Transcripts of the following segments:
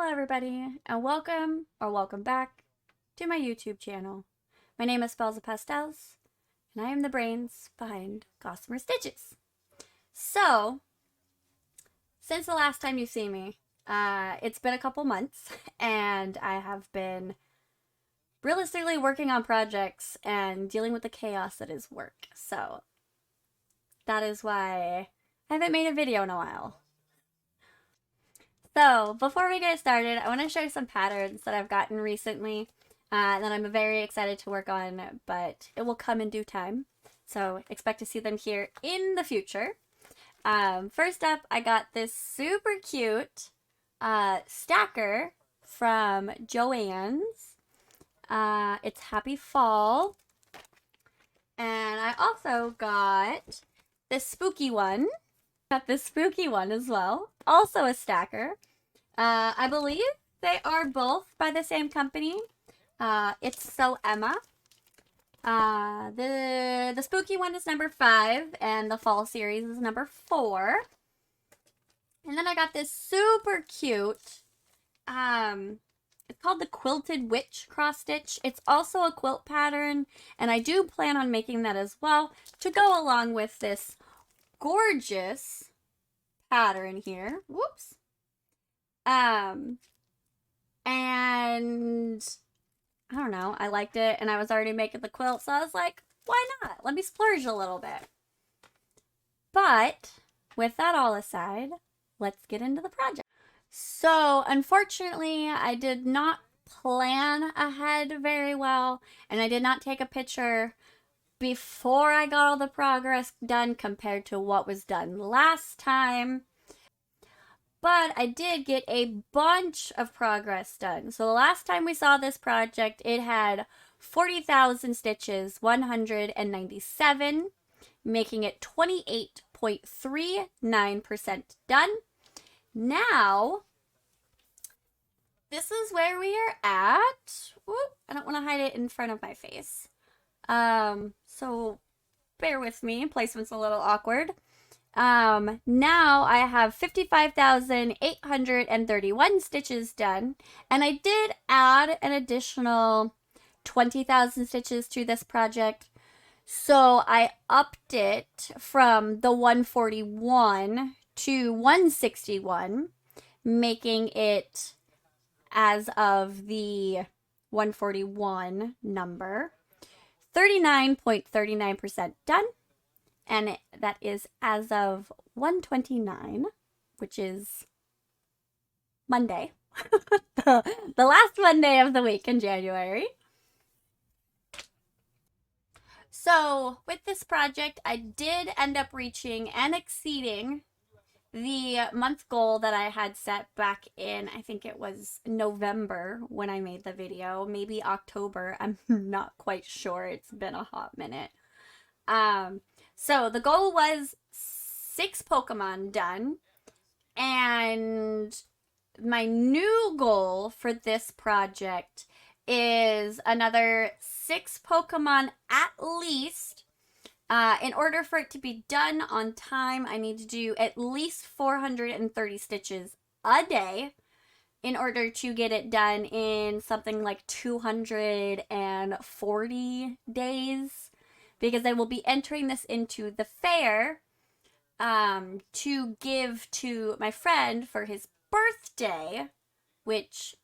Hello everybody, and welcome back to my YouTube channel. My name is Spells of Pastels, and I am the brains behind Gossamer Stitches. So, since the last time you've seen me, it's been a couple months, and I have been realistically working on projects and dealing with the chaos that is work. So, that is why I haven't made a video in a while. So, before we get started, I want to show you some patterns that I've gotten recently that I'm very excited to work on, but it will come in due time. So, expect to see them here in the future. First up, I got this super cute stacker from Joann's. It's Happy Fall. And I also got this spooky one. Got this spooky one as well. Also a stacker. I believe they are both by the same company. It's So Emma. The spooky one is number 5, and the fall series is number 4. And then I got this super cute, it's called the Quilted Witch cross stitch. It's also a quilt pattern, and I do plan on making that as well to go along with this gorgeous pattern here. Whoops. And I don't know, I liked it, and I was already making the quilt, so I was like, why not? Let me splurge a little bit. But with that all aside, let's get into the project. So, unfortunately, I did not plan ahead very well, and I did not take a picture before I got all the progress done compared to what was done last time. But I did get a bunch of progress done. So the last time we saw this project, it had 40,000 stitches, 197, making it 28.39% done. Now, this is where we are at. Whoop, I don't want to hide it in front of my face. So bear with me. Placement's a little awkward. Now I have 55,831 stitches done, and I did add an additional 20,000 stitches to this project. So I upped it from the 141 to 161, making it, as of the 141 number, 39.39% done. And that is as of 1/29, which is Monday. the last Monday of the week in January. So, with this project, I did end up reaching and exceeding the month goal that I had set back in, I think it was November when I made the video. Maybe October. I'm not quite sure. It's been a hot minute. So the goal was 6 Pokemon done, and my new goal for this project is another 6 Pokemon at least. In order for it to be done on time, I need to do at least 430 stitches a day in order to get it done in something like 240 days. Because I will be entering this into the fair to give to my friend for his birthday, which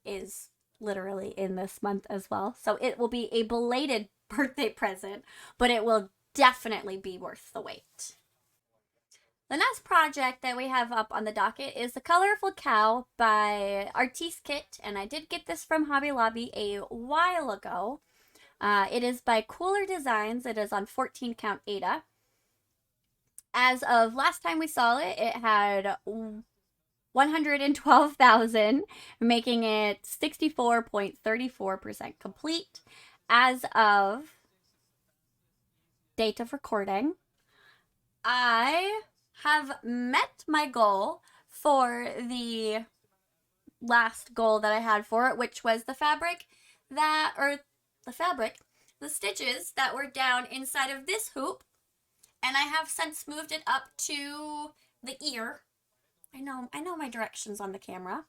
is literally in this month as well. So it will be a belated birthday present, but it will definitely be worth the wait. The next project that we have up on the docket is the Colorful Cow by Artiste Kit, and I did get this from Hobby Lobby a while ago. It is by Cooler Designs. It is on 14 count Ada. As of last time we saw it, it had 112,000, making it 64.34% complete. As of date of recording, I have met my goal for the last goal that I had for it, which was the stitches that were down inside of this hoop, and I have since moved it up to the ear, I know my directions on the camera.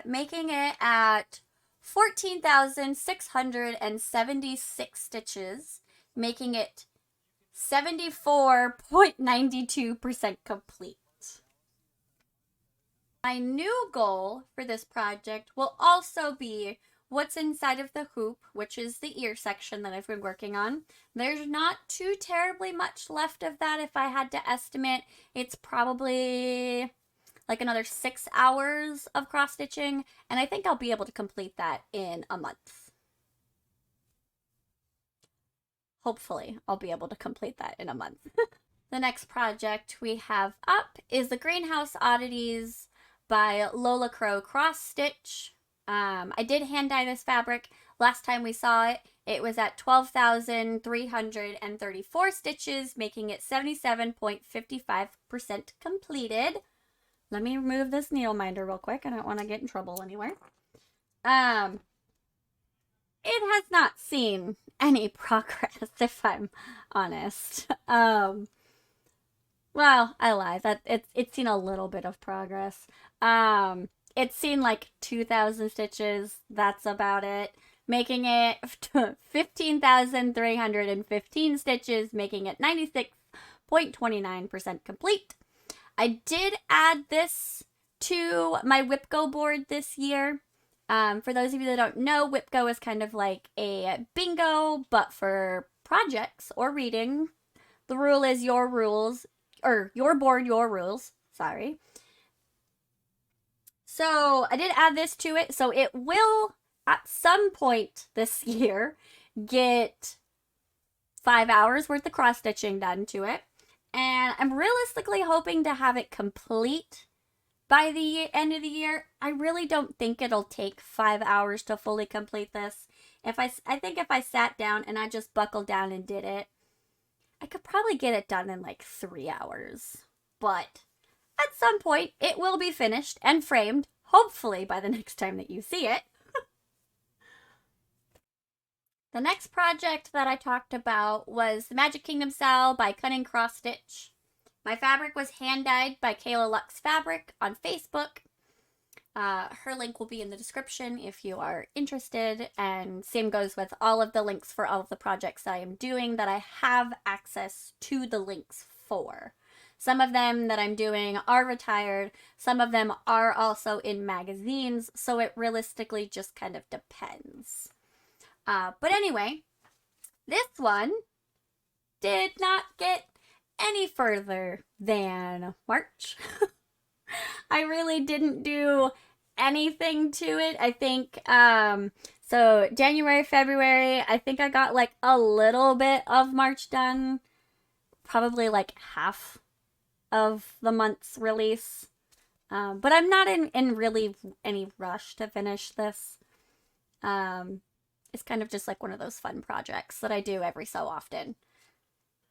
Making it at 14,676 stitches, making it 74.92% complete. My new goal for this project will also be what's inside of the hoop, which is the ear section that I've been working on. There's not too terribly much left of that. If I had to estimate, it's probably like another 6 hours of cross stitching, and I think I'll be able to complete that in a month. Hopefully, I'll be able to complete that in a month. The next project we have up is the Greenhouse Oddities by Lola Crow Cross Stitch. I did hand dye this fabric. Last time we saw it, it was at 12,334 stitches, making it 77.55% completed. Let me remove this needle minder real quick. I don't want to get in trouble anywhere. It has not seen any progress, if I'm honest. Well, I lie. It's seen a little bit of progress. It's seen like 2,000 stitches. That's about it. Making it 15,315 stitches, making it 96.29% complete. I did add this to my WhipGo board this year. For those of you that don't know, WhipGo is kind of like a bingo, but for projects or reading. The rule is your rules, or your board, your rules. Sorry. So I did add this to it, so it will, at some point this year, get 5 hours worth of cross stitching done to it. And I'm realistically hoping to have it complete by the end of the year. I really don't think it'll take 5 hours to fully complete this. I think if I sat down and I just buckled down and did it, I could probably get it done in like 3 hours. But at some point, it will be finished and framed, hopefully by the next time that you see it. The next project that I talked about was the Magic Kingdom SAL by Cunning Cross Stitch. My fabric was hand dyed by Kayla Lux Fabric on Facebook. Her link will be in the description if you are interested, and same goes with all of the links for all of the projects that I am doing that I have access to the links for. Some of them that I'm doing are retired, some of them are also in magazines, so it realistically just kind of depends. But anyway, this one did not get any further than March. I really didn't do anything to it. I think, so January, February, I think I got like a little bit of March done. Probably like half of the month's release. But I'm not in really any rush to finish this. It's kind of just like one of those fun projects that I do every so often.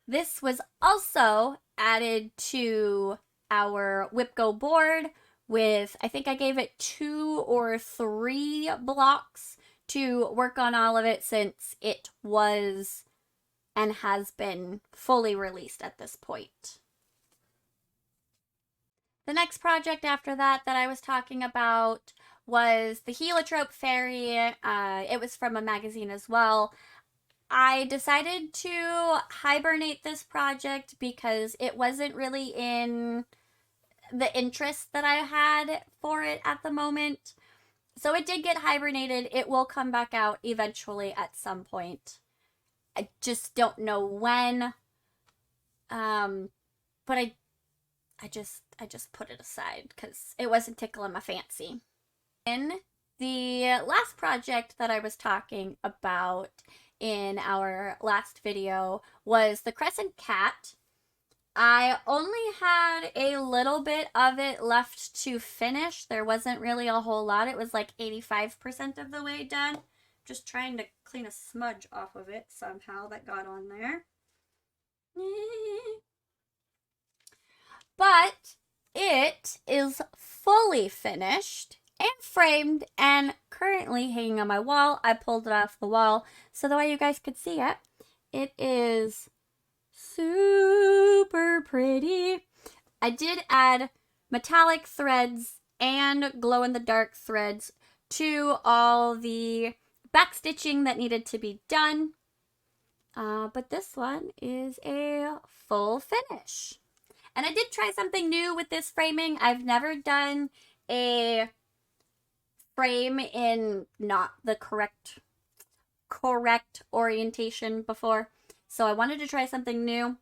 This was also added to our WhipGo board with, I think I gave it 2 or 3 blocks to work on all of it since it was and has been fully released at this point. The next project after that I was talking about was the Heliotrope Fairy. It was from a magazine as well. I decided to hibernate this project because it wasn't really in the interest that I had for it at the moment. So it did get hibernated. It will come back out eventually at some point. I just don't know when. But I just put it aside because it wasn't tickling my fancy. In the last project that I was talking about in our last video was the Crescent Cat. I only had a little bit of it left to finish. There wasn't really a whole lot. It was like 85% of the way done. Just trying to clean a smudge off of it somehow that got on there. But it is fully finished and framed and currently hanging on my wall. I pulled it off the wall so that way you guys could see it. It is super pretty. I did add metallic threads and glow-in-the-dark threads to all the backstitching that needed to be done. But this one is a full finish. And I did try something new with this framing. I've never done a frame in not the correct orientation before. So I wanted to try something new.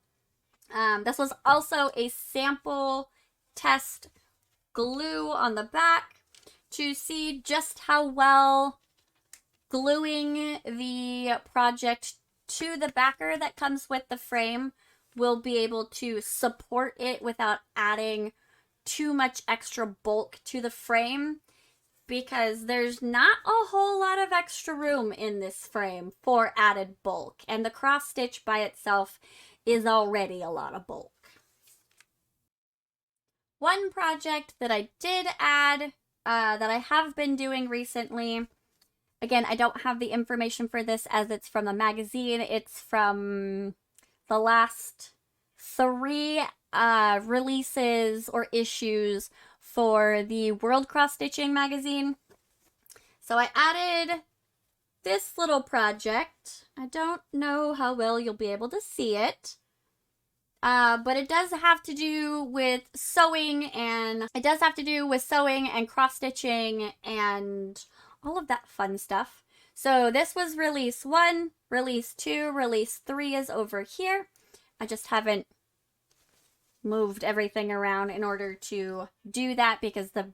This was also a sample test glue on the back to see just how well gluing the project to the backer that comes with the frame will be able to support it without adding too much extra bulk to the frame, because there's not a whole lot of extra room in this frame for added bulk, and the cross stitch by itself is already a lot of bulk. One project that I did add that I have been doing recently, again, I don't have the information for this as it's from the magazine. It's from the last 3 releases or issues for the World Cross Stitching magazine. So I added this little project. I don't know how well you'll be able to see it. But it does have to do with sewing and cross stitching and all of that fun stuff. So this was release 1, release 2, release 3 is over here. I just haven't moved everything around in order to do that because the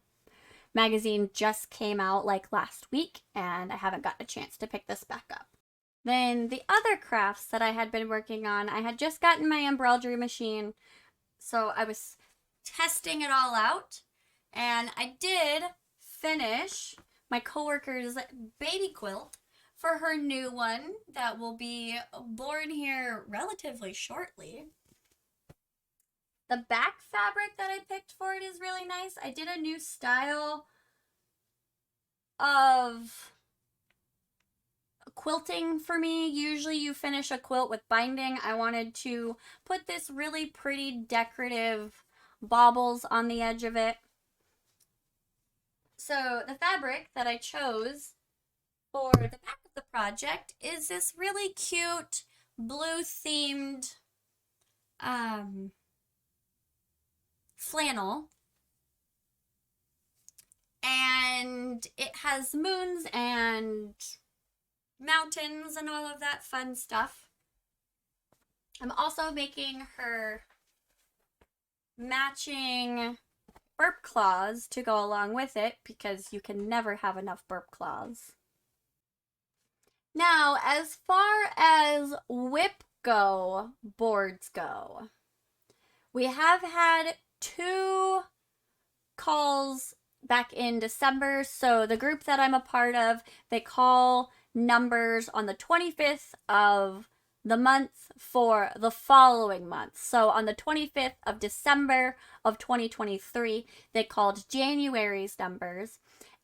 magazine just came out like last week and I haven't got a chance to pick this back up. Then the other crafts that I had been working on, I had just gotten my embroidery machine, so I was testing it all out, and I did finish my coworker's baby quilt for her new one that will be born here relatively shortly. The back fabric that I picked for it is really nice. I did a new style of quilting for me. Usually you finish a quilt with binding. I wanted to put this really pretty decorative baubles on the edge of it. So the fabric that I chose for the back of the project is this really cute blue themed flannel. And it has moons and mountains and all of that fun stuff. I'm also making her matching burp claws to go along with it because you can never have enough burp claws. Now, as far as whip go boards go, we have had 2 calls back in December. So the group that I'm a part of, they call numbers on the 25th of the month for the following month. So on the 25th of December of 2023, they called January's numbers.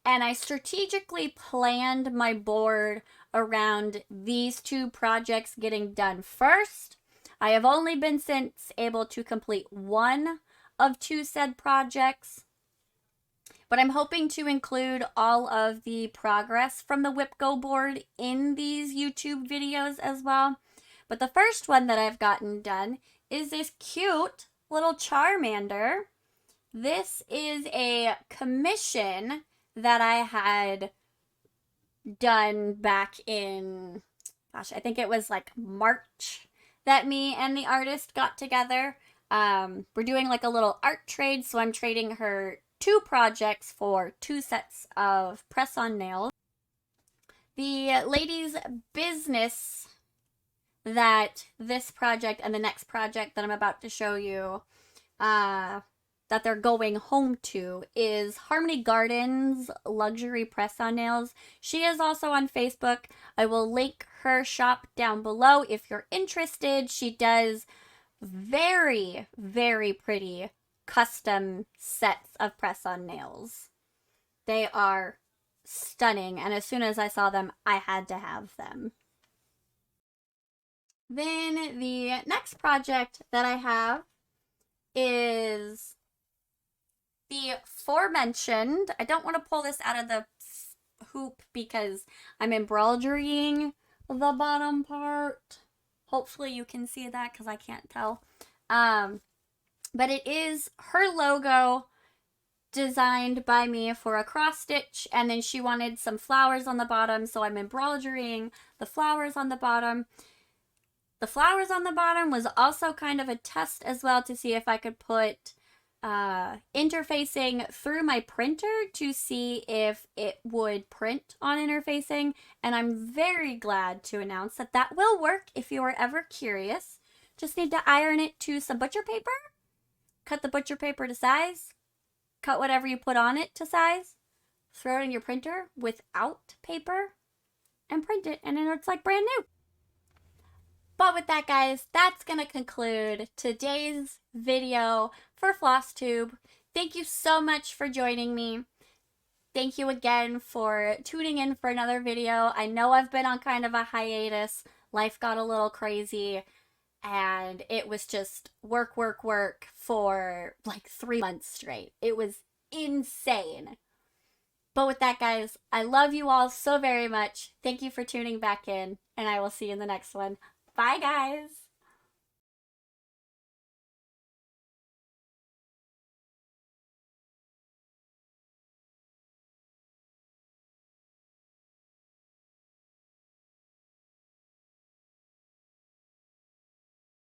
And I strategically planned my board around these 2 projects getting done first. I have only been since able to complete 1 of 2 said projects, but I'm hoping to include all of the progress from the Whip Go board in these YouTube videos as well. But the first one that I've gotten done is this cute little Charmander. This is a commission that I had done back in, gosh, I think it was like March that me and the artist got together. We're doing like a little art trade, so I'm trading her 2 projects for 2 sets of press-on nails. The ladies' business that this project and the next project that I'm about to show you that they're going home to is Harmony Gardens Luxury Press-on Nails. She is also on Facebook. I will link her shop down below if you're interested. She does very, very pretty custom sets of press-on nails. They are stunning, and as soon as I saw them, I had to have them. Then the next project that I have is the aforementioned, I don't want to pull this out of the hoop because I'm embroidering the bottom part. Hopefully you can see that because I can't tell. But it is her logo designed by me for a cross stitch, and then she wanted some flowers on the bottom, so I'm embroidering the flowers on the bottom. The flowers on the bottom was also kind of a test as well to see if I could put interfacing through my printer to see if it would print on interfacing, and I'm very glad to announce that that will work if you are ever curious. Just need to iron it to some butcher paper, cut the butcher paper to size, cut whatever you put on it to size, throw it in your printer without paper, and print it, and then it's like brand new. But with that, guys, that's going to conclude today's video for Floss-tube. Thank you so much for joining me. Thank you again for tuning in for another video. I know I've been on kind of a hiatus. Life got a little crazy, and it was just work, work, work for like 3 months straight. It was insane. But with that, guys, I love you all so very much. Thank you for tuning back in, and I will see you in the next one. Bye, guys.